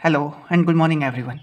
Hello and good morning everyone.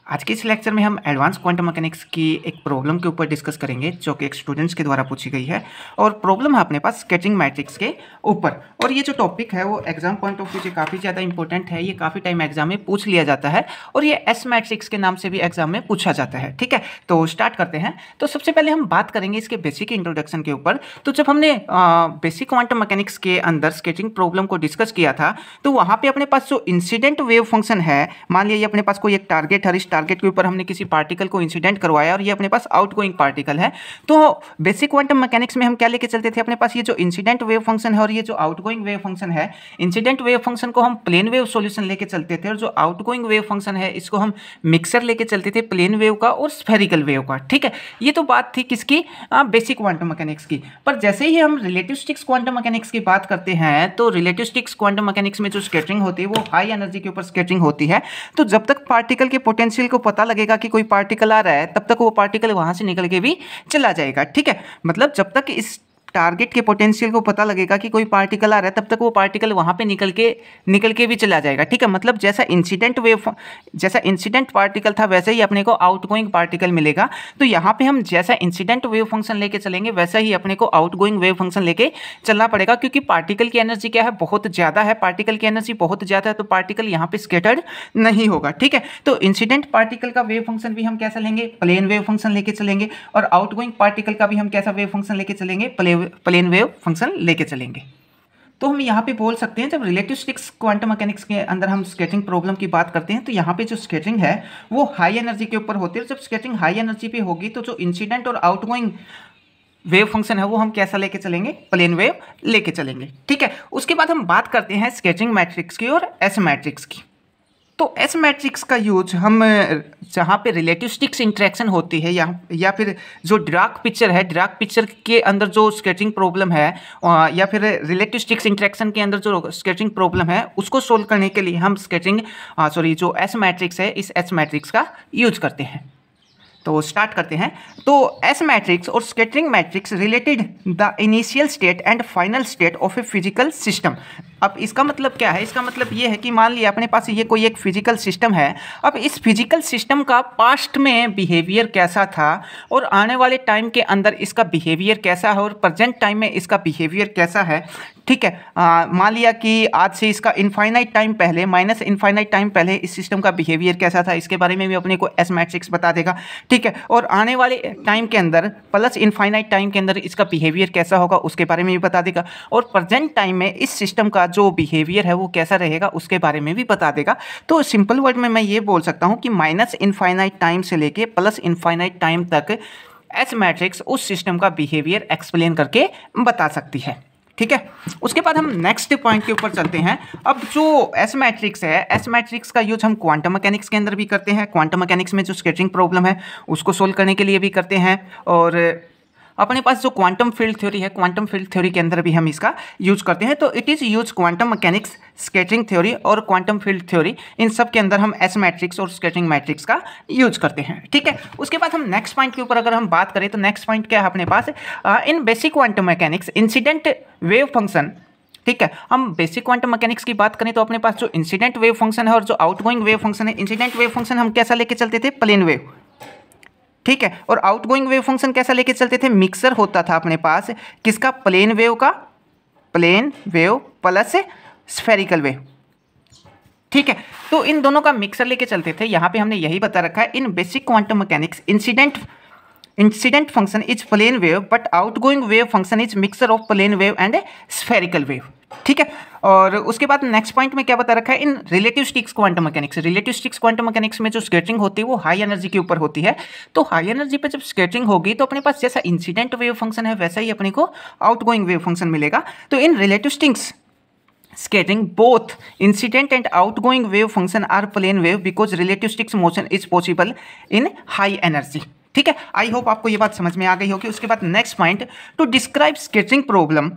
आज के इस लेक्चर में हम एडवांस क्वांटम मैकेनिक्स की एक प्रॉब्लम के ऊपर डिस्कस करेंगे जो कि एक स्टूडेंट्स के द्वारा पूछी गई है। और प्रॉब्लम है अपने पास स्केचिंग मैट्रिक्स के ऊपर। और ये जो टॉपिक है वो एग्जाम पॉइंट ऑफ व्यू से काफ़ी ज़्यादा इंपॉर्टेंट है। ये काफ़ी टाइम एग्जाम में पूछ लिया जाता है और ये एस मैट्रिक्स के नाम से भी एग्जाम में पूछा जाता है। ठीक है, तो स्टार्ट करते हैं। तो सबसे पहले हम बात करेंगे इसके बेसिक इंट्रोडक्शन के ऊपर। तो जब हमने बेसिक क्वांटम मैकेनिक्स के अंदर स्केचिंग प्रॉब्लम को डिस्कस किया था तो वहाँ पे अपने पास जो इंसिडेंट वेव फंक्शन है, मान लिया ये अपने पास कोई एक टारगेट है, इस टारगेट के ऊपर हमने किसी पार्टिकल को इंसिडेंट करवाया और ये अपने पास आउटगोइंग पार्टिकल है। तो बेसिक क्वांटम मैकेनिक्स में हम क्या लेके चलते थे, अपने पास ये जो इंसिडेंट वेव फंक्शन है और ये जो आउटगोइंग वेव फंक्शन है, इंसिडेंट वेव फंक्शन को हम प्लेन वेव सॉल्यूशन लेके चलते थे और जो आउटगोइंग वेव फंक्शन है इसको हम मिक्सर लेके चलते थे प्लेन वेव का और स्फेरिकल वेव का। ठीक है, ये तो बात थी किसकी, बेसिक क्वांटम मैकेनिक्स की। पर जैसे ही हम रिलेटिविस्टिक्स क्वांटम मैकेनिक्स की बात करते हैं तो रिलेटिविस्टिक्स क्वांटम मैकेनिक्स में जो स्कैटरिंग होती है वो हाई एनर्जी के ऊपर स्कैटरिंग होती है। तो जब तक पार्टिकल के पोटेंशियल को पता लगेगा कि कोई पार्टिकल आ रहा है तब तक वो पार्टिकल वहां से निकल के भी चला जाएगा। ठीक है, मतलब जब तक इस टारगेट के पोटेंशियल को पता लगेगा कि कोई पार्टिकल आ रहा है तब तक वो पार्टिकल वहां पे निकल के भी चला जाएगा। ठीक है, मतलब जैसा इंसिडेंट पार्टिकल था वैसे ही अपने को आउटगोइंग पार्टिकल मिलेगा। तो यहाँ पे हम जैसा इंसिडेंट वेव फंक्शन लेके चलेंगे वैसा ही अपने को आउटगोइंग वेव फंक्शन लेके चलना पड़ेगा, क्योंकि पार्टिकल की एनर्जी क्या है, बहुत ज़्यादा है। पार्टिकल की एनर्जी बहुत ज़्यादा है तो पार्टिकल यहाँ पे स्कैटर्ड नहीं होगा। ठीक है, तो इंसिडेंट पार्टिकल का वेव फंक्शन भी हम कैसा लेंगे, प्लेन वेव फंक्शन लेके चलेंगे, और आउटगोइंग पार्टिकल का भी हम कैसा वेव फंक्शन लेके चलेंगे, प्लेन वेव फंक्शन लेके चलेंगे। तो हम यहाँ पे बोल सकते हैं जब रिलेटिविस्टिक्स क्वांटम मैकेनिक्स के अंदर हम स्कैटरिंग प्रॉब्लम की बात करते हैं तो यहाँ पे जो स्कैटरिंग है वो हाई एनर्जी के ऊपर होती है। जब स्कैटरिंग हाई एनर्जी पे होगी तो जो इंसिडेंट और आउटगोइंग वेव फंक्शन है वो हम कैसा लेके चलेंगे, प्लेन वेव लेके चलेंगे। ठीक है, उसके बाद हम बात करते हैं स्कैटरिंग मैट्रिक्स की और एस मैट्रिक्स की। तो एस मैट्रिक्स का यूज हम जहाँ पे रिलेटिविस्टिक्स इंटरेक्शन होती है या फिर जो डिराक पिक्चर है, डिराक पिक्चर के अंदर जो स्केचिंग प्रॉब्लम है या फिर रिलेटिविस्टिक्स इंटरेक्शन के अंदर जो स्केचिंग प्रॉब्लम है उसको सोल्व करने के लिए हम जो एस मैट्रिक्स है इस एस मैट्रिक्स का यूज करते हैं। तो स्टार्ट करते हैं। तो एस मैट्रिक्स और scattering matrix related the initial state and final state of a physical system. अब इसका मतलब क्या है, इसका मतलब ये है कि मान लिया अपने पास ये कोई एक फिजिकल सिस्टम है। अब इस फिजिकल सिस्टम का पास्ट में बिहेवियर कैसा था और आने वाले टाइम के अंदर इसका बिहेवियर कैसा है और प्रेजेंट टाइम में इसका बिहेवियर कैसा है। ठीक है, मान लिया कि आज से इसका इनफाइनाइट टाइम पहले माइनस इनफाइनाइट टाइम पहले इस सिस्टम का बिहेवियर कैसा था, इसके बारे में भी अपने को एस मैट्रिक्स बता देगा। ठीक है, और आने वाले टाइम के अंदर प्लस इनफाइनाइट टाइम के अंदर इसका बिहेवियर कैसा होगा उसके बारे में भी बता देगा, और प्रेजेंट टाइम में इस सिस्टम का जो बिहेवियर है वो कैसा रहेगा उसके बारे में भी बता देगा। तो सिंपल वर्ड में मैं ये बोल सकता हूँ कि माइनस इनफाइनाइट टाइम से लेके प्लस इनफाइनाइट टाइम तक एस मैट्रिक्स उस सिस्टम का बिहेवियर एक्सप्लेन करके बता सकती है। ठीक है, उसके बाद हम नेक्स्ट पॉइंट के ऊपर चलते हैं। अब जो एस मैट्रिक्स है, एस मैट्रिक्स का यूज हम क्वांटम मैकेनिक्स के अंदर भी करते हैं। क्वांटम मैकेनिक्स में जो स्केचिंग प्रॉब्लम है उसको सोल्व करने के लिए भी करते हैं, और अपने पास जो क्वांटम फील्ड थ्योरी है, क्वांटम फील्ड थ्योरी के अंदर भी हम इसका यूज करते हैं। तो it is use quantum mechanics, sketching theory और क्वांटम फील्ड थ्योरी, इन सब के अंदर हम एस मैट्रिक्स और स्केचिंग मैट्रिक्स का यूज करते हैं। ठीक है, उसके बाद हम नेक्स्ट पॉइंट के ऊपर अगर हम बात करें तो नेक्स्ट पॉइंट क्या है अपने पास, in basic quantum mechanics incident wave function. ठीक है, हम बेसिक क्वांटम मैकेनिक्स की बात करें तो अपने पास जो इंसिडेंट वेव फंक्शन है और जो आउटगोइंग वेव फंक्शन है, इंसिडेंट वेव फंक्शन हम कैसा लेके चलते थे, प्लेन वेव। ठीक है, और आउटगोइंग वेव फंक्शन कैसा लेके चलते थे, मिक्सर होता था अपने पास किसका, प्लेन वेव का, plane wave plus spherical wave. ठीक है, तो इन दोनों का मिक्सर लेके चलते थे। यहाँ पे हमने यही बता रखा है, in basic quantum mechanics incident function is plane wave but outgoing wave function is mixer of plane wave and spherical wave. ठीक है, और उसके बाद नेक्स्ट पॉइंट में क्या बता रखा है, इन रिलेटिविस्टिक्स क्वांटम मैकेनिक्स में जो स्कैटरिंग होती है वो हाई एनर्जी के ऊपर होती है। तो हाई एनर्जी पे जब स्कैटरिंग होगी तो अपने पास जैसा इंसिडेंट वेव फंक्शन है वैसा ही अपने को आउटगोइंग वेव फंक्शन मिलेगा। तो इन रिलेटिविस्टिक्स scattering both incident and outgoing wave function are plane wave because relativistic motion is possible in high energy। ठीक है, आई होप आपको ये बात समझ में आ गई होगी। उसके बाद next point, to describe sketching problem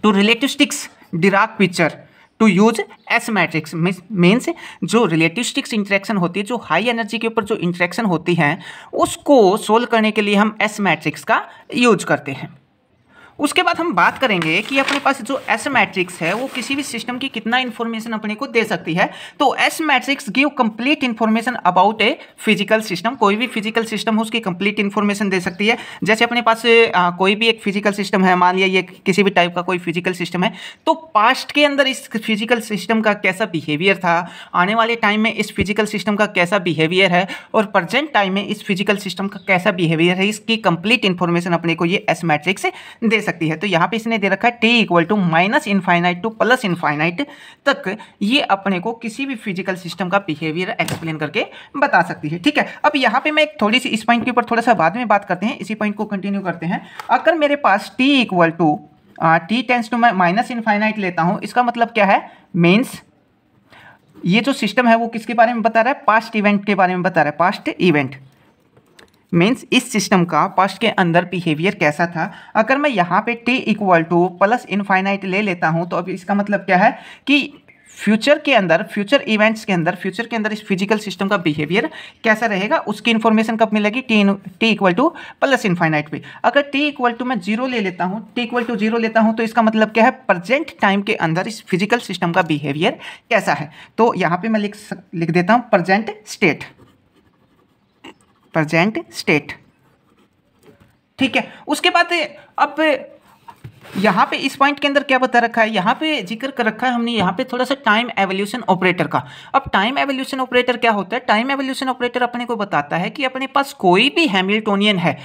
to relativistics Dirac picture to use S matrix means जो रिलेटिविस्टिक्स इंटरेक्शन होती है, जो हाई एनर्जी के ऊपर जो इंटरेक्शन होती हैं उसको सोल्व करने के लिए हम एस मैट्रिक्स का यूज करते हैं। उसके बाद हम बात करेंगे कि अपने पास जो एस मैट्रिक्स है वो किसी भी सिस्टम की कितना इन्फॉर्मेशन अपने को दे सकती है। तो S matrix give complete information about a physical system. कोई भी फिजिकल सिस्टम हो उसकी कंप्लीट इन्फॉर्मेशन दे सकती है। जैसे अपने पास कोई भी एक फिजिकल सिस्टम है, मान लिया ये किसी भी टाइप का कोई फिजिकल सिस्टम है, तो पास्ट के अंदर इस फिजिकल सिस्टम का कैसा बिहेवियर था, आने वाले टाइम में इस फिजिकल सिस्टम का कैसा बिहेवियर है और प्रेजेंट टाइम में इस फिजिकल सिस्टम का कैसा बिहेवियर है, इसकी कंप्लीट इन्फॉर्मेशन अपने को ये एस मैट्रिक्स दे सकती है। तो यहाँ पे इसने दे रखा है t equal to minus infinite to plus infinite तक ये अपने को किसी भी फिजिकल सिस्टम का बिहेवियर एक्सप्लेन करके बता सकती है। ठीक है, अब यहाँ पे मैं एक थोड़ी सी इस पॉइंट के ऊपर थोड़ा सा बाद में बात करते हैं, इसी पॉइंट को कंटिन्यू करते हैं। अगर मेरे पास T equal to T tends to मैं माइनस इनफाइनाइट लेता हूँ, इसका मतलब क्या है, मीन्स ये जो सिस्टम है वो किसके बारे में बता रहा है, पास्ट इवेंट के बारे में बता रहा है। पास्ट इवेंट मीन्स इस सिस्टम का पास्ट के अंदर बिहेवियर कैसा था। अगर मैं यहाँ पे t equal to plus infinite ले लेता हूँ तो अब इसका मतलब क्या है कि फ्यूचर के अंदर, फ्यूचर इवेंट्स के अंदर, फ्यूचर के अंदर इस फिजिकल सिस्टम का बिहेवियर कैसा रहेगा उसकी इन्फॉर्मेशन कब मिलेगी, t equal to plus infinite पे। अगर t इक्वल टू मैं जीरो ले लेता हूँ, t इक्वल टू जीरो लेता हूँ तो इसका मतलब क्या है, प्रेजेंट टाइम के अंदर इस फिजिकल सिस्टम का बिहेवियर कैसा है। तो यहाँ पे मैं लिख देता हूँ प्रेजेंट स्टेट, प्रेजेंट स्टेट। ठीक है, उसके बाद अब यहाँ पे इस पॉइंट के अंदर क्या बता रखा है, यहाँ पे जिक्र कर रखा है हमने यहाँ पे थोड़ा सा टाइम एवोल्यूशन ऑपरेटर का। अब टाइम एवोल्यूशन ऑपरेटर क्या होता है, टाइम एवोल्यूशन ऑपरेटर अपने को बताता है कि अपने पास कोई भी हैमिल्टोनियन है,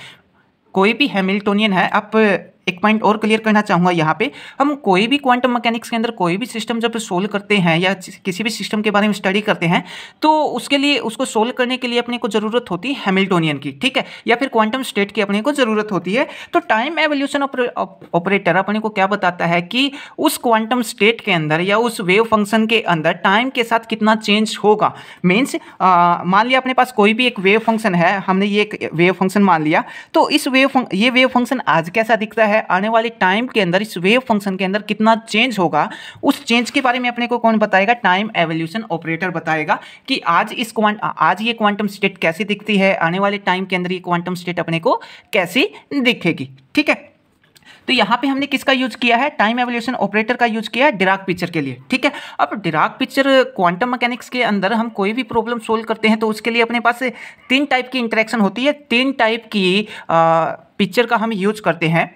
कोई भी हैमिल्टोनियन है। आप एक पॉइंट और क्लियर करना चाहूँगा, यहाँ पे हम कोई भी क्वांटम मैकेनिक्स के अंदर कोई भी सिस्टम जब सोल्व करते हैं या किसी भी सिस्टम के बारे में स्टडी करते हैं तो उसके लिए, उसको सोल्व करने के लिए अपने को ज़रूरत होती है हैमिल्टोनियन की, ठीक है, या फिर क्वांटम स्टेट की अपने को ज़रूरत होती है। तो टाइम एवोल्यूशन ऑपरेटर अपने को क्या बताता है कि उस क्वांटम स्टेट के अंदर या उस वेव फंक्शन के अंदर टाइम के साथ कितना चेंज होगा। मीन्स मान लिया अपने पास कोई भी एक वेव फंक्शन है, हमने ये एक वेव फंक्शन मान लिया, तो इस ये वेव फंक्शन आज कैसा दिखता है, आने वाले टाइम के अंदर इस वेव फंक्शन के अंदर कितना चेंज होगा, उस चेंज के बारे में अपने को कौन बताएगा, टाइम एवोल्यूशन ऑपरेटर बताएगा कि आज ये क्वांटम स्टेट कैसी दिखती है, आने वाले टाइम के अंदर ये क्वांटम स्टेट अपने को कैसी दिखेगी। ठीक है, तो यहाँ पे हमने किसका यूज किया है, टाइम एवोल्यूशन ऑपरेटर का यूज किया है डिराक पिक्चर के लिए। ठीक है, अब डिराक पिक्चर क्वांटम मैकेनिक्स के अंदर हम कोई भी प्रॉब्लम सोल्व करते हैं तो उसके लिए अपने पास 3 टाइप की इंटरेक्शन होती है, 3 टाइप की पिक्चर का हम यूज करते हैं।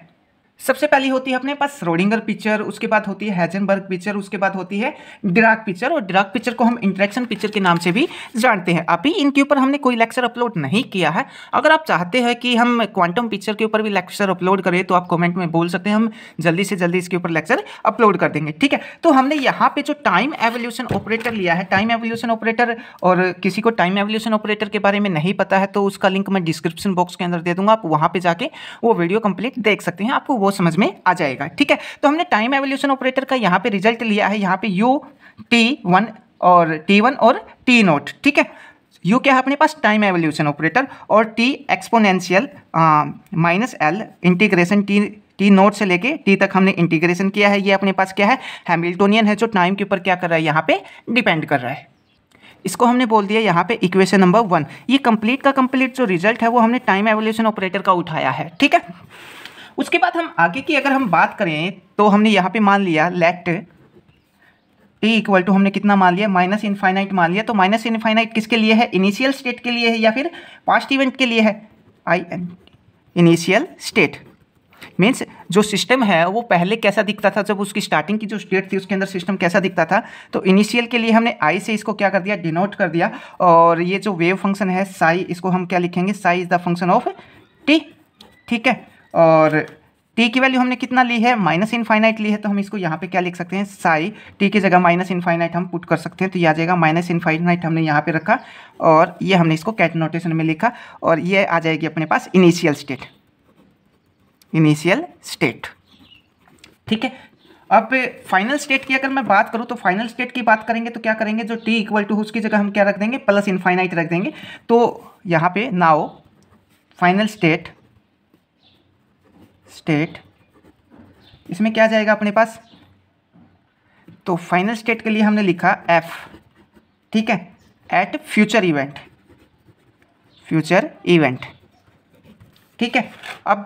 सबसे पहली होती है अपने पास श्रोडिंगर पिक्चर, उसके बाद होती है हाइजेनबर्ग पिक्चर, उसके बाद होती है डिराक पिक्चर, और डिराक पिक्चर को हम इंटरेक्शन पिक्चर के नाम से भी जानते हैं। अभी इनके ऊपर हमने कोई लेक्चर अपलोड नहीं किया है। अगर आप चाहते हैं कि हम क्वांटम पिक्चर के ऊपर भी लेक्चर अपलोड करें तो आप कमेंट में बोल सकते हैं, हम जल्दी से जल्दी इसके ऊपर लेक्चर अपलोड कर देंगे। ठीक है, तो हमने यहाँ पे जो टाइम एवोल्यूशन ऑपरेटर लिया है, टाइम एवोल्यूशन ऑपरेटर, और किसी को टाइम एवोल्यूशन ऑपरेटर के बारे में नहीं पता है तो उसका लिंक मैं डिस्क्रिप्शन बॉक्स के अंदर दे दूंगा, आप वहाँ पे जाके वो वीडियो कंप्लीट देख सकते हैं, आपको वो समझ में आ जाएगा। ठीक है, तो हमने टाइम एवोल्यूशन ऑपरेटर का यहाँ पे रिजल्ट लिया है, यहाँ पे ut1 और t1 और t0। ठीक है, u क्या है अपने पास, टाइम एवोल्यूशन ऑपरेटर, और t exponential minus l integration t note से लेके t तक हमने इंटीग्रेशन किया है। ये अपने पास क्या है, हैमिल्टोनियन है जो टाइम के ऊपर क्या कर रहा है, यहाँ पे डिपेंड कर रहा है। इसको हमने बोल दिया यहाँ पे इक्वेशन नंबर 1। ये कंप्लीट का कंप्लीट जो रिजल्ट है वो हमने टाइम एवोल्यूशन ऑपरेटर का उठाया है। ठीक है, उसके बाद हम आगे की अगर हम बात करें तो हमने यहाँ पे मान लिया लेट टी इक्वल टू, हमने कितना मान लिया, माइनस इनफाइनाइट मान लिया। तो माइनस इनफाइनाइट किसके लिए है, इनिशियल स्टेट के लिए है या फिर पास्ट इवेंट के लिए है, इनिशियल स्टेट। मीन्स जो सिस्टम है वो पहले कैसा दिखता था, जब उसकी स्टार्टिंग की जो स्टेट थी उसके अंदर सिस्टम कैसा दिखता था। तो इनिशियल के लिए हमने आई से इसको क्या कर दिया, डिनोट कर दिया, और ये जो वेव फंक्शन है साई, इसको हम क्या लिखेंगे, Sai is the function of T. ठीक है, और t की वैल्यू हमने कितना ली है, माइनस इनफाइनाइट ली है, तो हम इसको यहाँ पे क्या लिख सकते हैं, साई t की जगह माइनस इनफाइनाइट हम पुट कर सकते हैं, तो ये आ जाएगा माइनस इनफाइनाइट हमने यहाँ पे रखा, और ये हमने इसको कैट नोटेशन में लिखा, और ये आ जाएगी अपने पास इनिशियल स्टेट, इनिशियल स्टेट। ठीक है, अब फाइनल स्टेट की अगर मैं बात करूँ तो फाइनल स्टेट की बात करेंगे तो क्या करेंगे, जो t इक्वल टू उसकी जगह हम क्या रख देंगे, प्लस इनफाइनाइट रख देंगे। तो यहाँ पे नाउ फाइनल स्टेट इसमें क्या जाएगा अपने पास, तो फाइनल स्टेट के लिए हमने लिखा f। ठीक है, एट फ्यूचर इवेंट। ठीक है, अब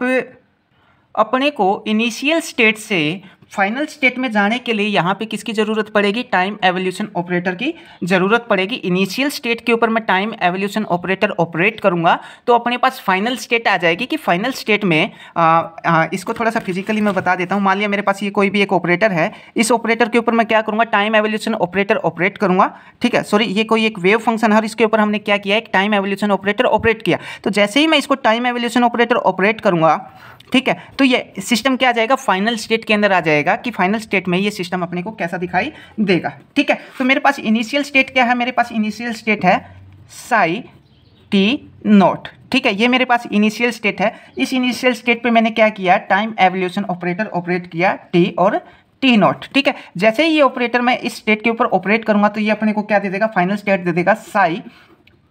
अपने को इनिशियल स्टेट से फाइनल स्टेट में जाने के लिए यहाँ पे किसकी ज़रूरत पड़ेगी, टाइम एवोल्यूशन ऑपरेटर की ज़रूरत पड़ेगी। इनिशियल स्टेट के ऊपर मैं टाइम एवोल्यूशन ऑपरेटर ऑपरेट करूँगा तो अपने पास फाइनल स्टेट आ जाएगी कि फाइनल स्टेट में इसको थोड़ा सा फिजिकली मैं बता देता हूँ। मान लिया मेरे पास ये कोई भी एक ऑपरेटर है, इस ऑपरेटर के ऊपर मैं क्या करूँगा, टाइम एवोल्यूशन ऑपरेटर ऑपरेट करूँगा। ठीक है, सॉरी, ये कोई एक वेव फंक्शन है और इसके ऊपर हमने क्या किया, एक टाइम एवोल्यूशन ऑपरेटर ऑपरेट किया। तो जैसे ही मैं इसको टाइम एवोल्यूशन ऑपरेटर ऑपरेट करूँगा, ठीक है, तो ये सिस्टम क्या आ जाएगा, फाइनल स्टेट के अंदर आ जाएगा कि फाइनल स्टेट में ये सिस्टम अपने को कैसा दिखाई देगा। ठीक है, तो मेरे पास इनिशियल स्टेट क्या है, मेरे पास इनिशियल स्टेट है साई टी नॉट। ठीक है, ये मेरे पास इनिशियल स्टेट है। इस इनिशियल स्टेट पे मैंने क्या किया, टाइम एवोल्यूशन ऑपरेटर ऑपरेट किया टी और टी नॉट। ठीक है, जैसे ही ये ऑपरेटर मैं इस स्टेट के ऊपर ऑपरेट करूंगा तो ये अपने को क्या दे देगा, फाइनल स्टेट दे देगा साई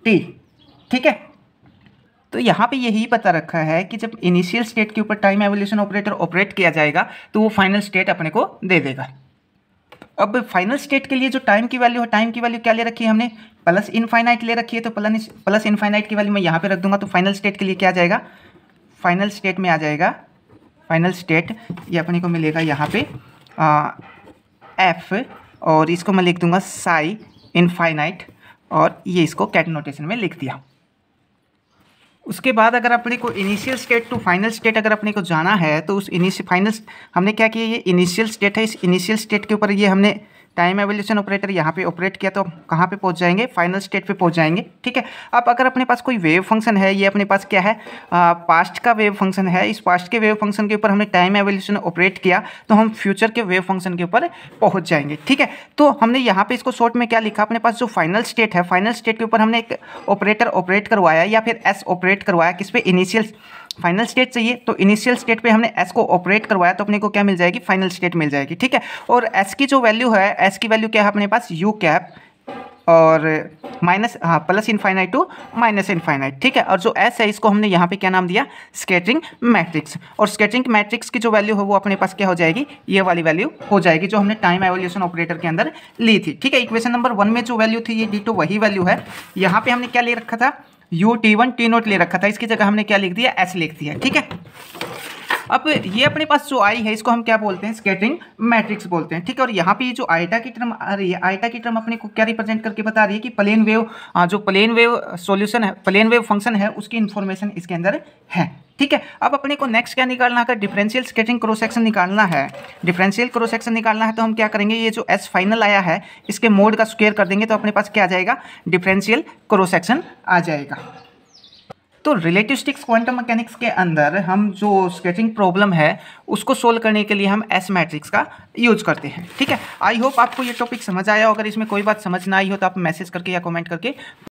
टी। ठीक है, तो यहाँ पे यही पता रखा है कि जब इनिशियल स्टेट के ऊपर टाइम एवोल्यूशन ऑपरेटर ऑपरेट किया जाएगा तो वो फाइनल स्टेट अपने को दे देगा। अब फाइनल स्टेट के लिए जो टाइम की वैल्यू है, टाइम की वैल्यू क्या ले रखी है हमने, प्लस इनफाइनाइट ले रखी है। तो प्लस इनफाइनाइट की वैल्यू मैं यहाँ पे रख दूंगा तो फाइनल स्टेट के लिए क्या आ जाएगा, फाइनल स्टेट में आ जाएगा, फाइनल स्टेट ये अपने को मिलेगा यहाँ पे एफ, और इसको मैं लिख दूंगा साई इनफाइनाइट, और ये इसको कैट नोटेशन में लिख दिया। उसके बाद अगर अपने को initial state to final state अगर अपने को जाना है तो उस फाइनल हमने क्या किया, ये इनिशियल स्टेट है, इस इनिशियल स्टेट के ऊपर ये हमने टाइम एवोल्यूशन ऑपरेटर यहाँ पे ऑपरेट किया तो कहाँ पे पहुँच जाएंगे, फाइनल स्टेट पे पहुँच जाएंगे। ठीक है, अब अगर अपने पास कोई वेव फंक्शन है, ये अपने पास क्या है, पास्ट का वेव फंक्शन है, इस पास्ट के वेव फंक्शन के ऊपर हमने टाइम एवोल्यूशन ऑपरेट किया तो हम फ्यूचर के वेव फंक्शन के ऊपर पहुँच जाएंगे। ठीक है, तो हमने यहाँ पे इसको शॉर्ट में क्या लिखा, अपने पास जो फाइनल स्टेट है, फाइनल स्टेट के ऊपर हमने एक ऑपरेटर ऑपरेट करवाया या फिर एस ऑपरेट करवाया, किस पे, इनिशियल फाइनल स्टेट चाहिए तो इनिशियल स्टेट पे हमने एस को ऑपरेट करवाया तो अपने को क्या मिल जाएगी, फाइनल स्टेट मिल जाएगी। ठीक है, और एस की जो वैल्यू है, एस की वैल्यू क्या है अपने पास, यू कैप और माइनस, हाँ, plus infinite to minus infinite. ठीक है, और जो एस है इसको हमने यहाँ पे क्या नाम दिया, स्कैटरिंग मैट्रिक्स, और स्कैटरिंग मैट्रिक्स की जो वैल्यू है वो अपने पास क्या हो जाएगी, ये वाली वैल्यू हो जाएगी जो हमने टाइम एवोल्यूशन ऑपरेटर के अंदर ली थी। ठीक है, इक्वेशन नंबर 1 में जो वैल्यू थी ये D2 वही वैल्यू है। यहाँ पे हमने क्या ले रखा था, यू T1 T नोट ले रखा था, इसकी जगह हमने क्या लिख दिया, एस लिख दिया। ठीक है, अब ये अपने पास जो आई है इसको हम क्या बोलते हैं, स्कैटरिंग मैट्रिक्स बोलते हैं। ठीक है, और यहाँ पे जो आइटा की टर्म आ रही है, आइटा की टर्म अपने को क्या रिप्रेजेंट करके बता रही है कि प्लेन वेव, जो प्लेन वेव सॉल्यूशन है, प्लेन वेव फंक्शन है, उसकी इन्फॉर्मेशन इसके अंदर है। ठीक है, अब अपने को नेक्स्ट क्या निकालना है, अगर डिफरेंशियल स्कैटरिंग क्रॉस सेक्शन निकालना है, डिफरेंशियल क्रॉस सेक्शन निकालना है तो हम क्या करेंगे, ये जो एस फाइनल आया है इसके मोड का स्क्वायर कर देंगे तो अपने पास क्या आ जाएगा, डिफरेंशियल क्रॉस सेक्शन आ जाएगा। तो रिलेटिविस्टिक्स क्वांटम मैकेनिक्स के अंदर हम जो स्केचिंग प्रॉब्लम है उसको सोल्व करने के लिए हम एस मैट्रिक्स का यूज करते हैं। ठीक है, आई होप आपको ये टॉपिक समझ आया हो। अगर इसमें कोई बात समझ ना आई हो तो आप मैसेज करके या कमेंट करके